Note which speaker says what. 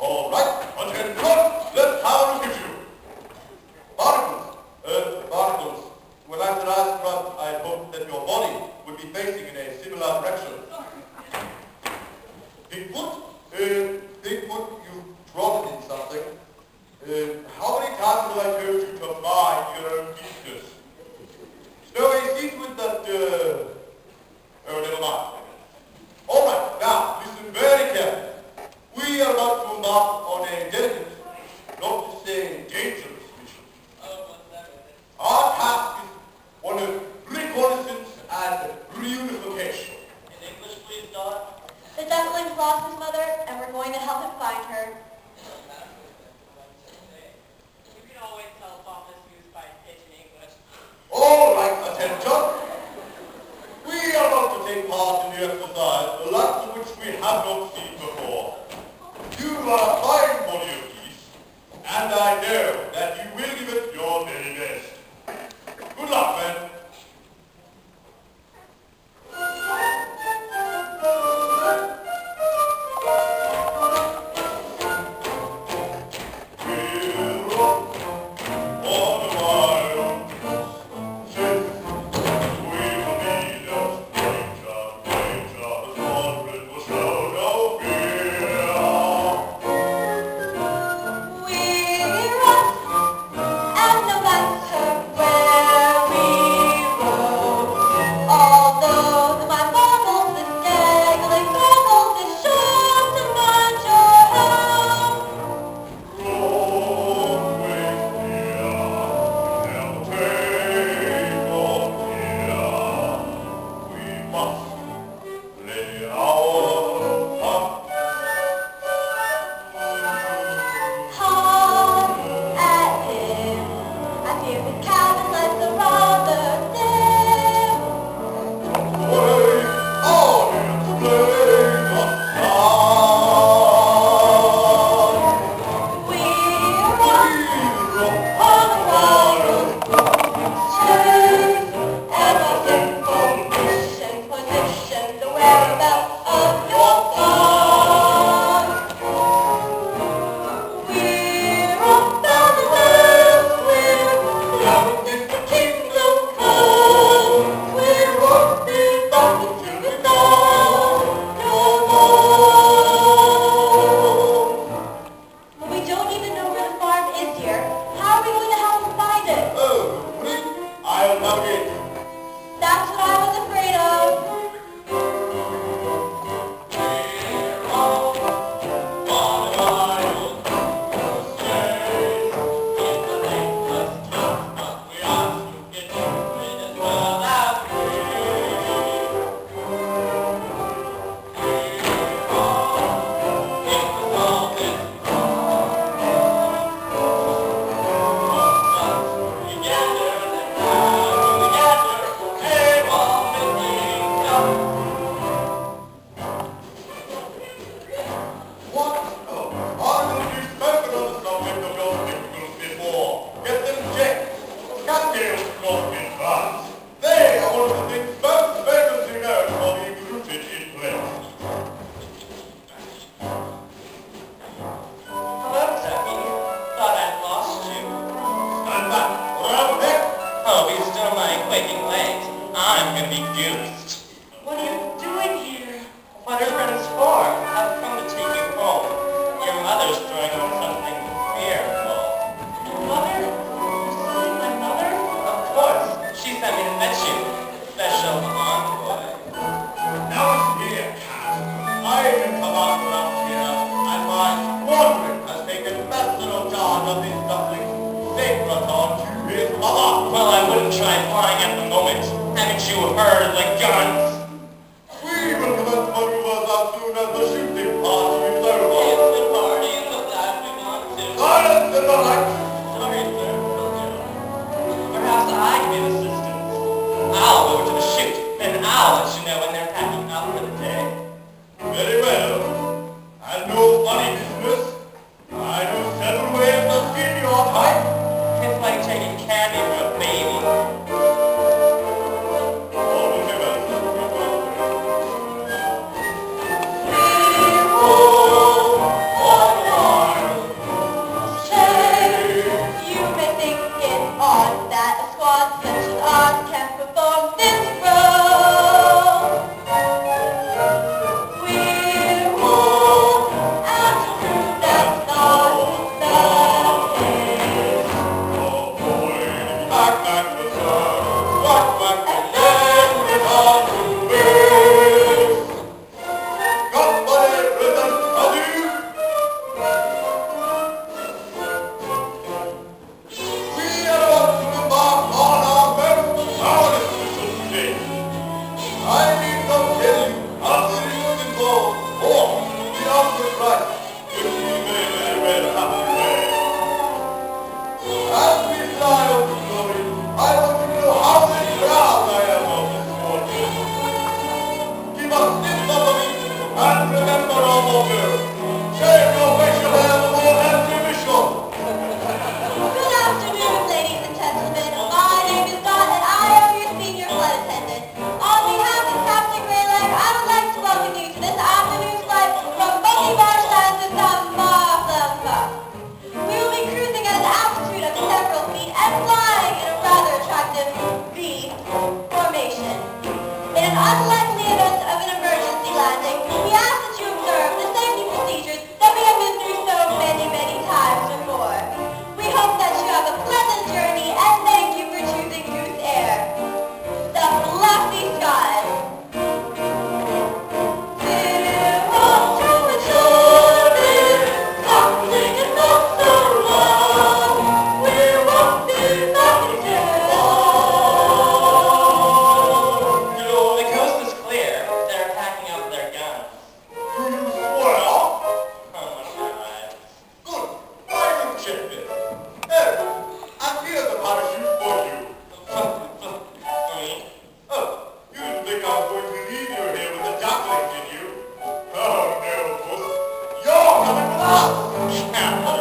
Speaker 1: All right, attention, let's have a look at you. Barnacles. When I said Astronaut, I hoped that your body would be facing in a similar direction. Bigfoot, you've trodden in something. How many times have I told you to mind your own business? Snowy, see with that, oh, never mind. All right, now, listen very carefully. We are about to embark on a delicate, not to say dangerous mission. Our task is one of reconnaissance and reunification.
Speaker 2: In English, please, Don.
Speaker 3: The duckling's lost his mother, and we're going to help him find her.
Speaker 2: You can always tell Thomas used by pitch in English.
Speaker 1: All right, attention. We are about to take part in the exercise, the likes of which we have not seen before. You are a fine body of peace, and I know that you will give it your very best. Good luck, men.
Speaker 2: Well, I wouldn't try flying at the moment. Haven't you heard the guns?
Speaker 1: We will commence maneuvers as soon as the shooting part is over.
Speaker 2: It's the party in the flat we
Speaker 3: unlikely event of an emergency landing, we ask that you observe the safety procedures that we have been through so many, many times before. We hope that you have a pleasant journey and thank you for choosing Goose Air. The fluffy skies.
Speaker 1: Yeah.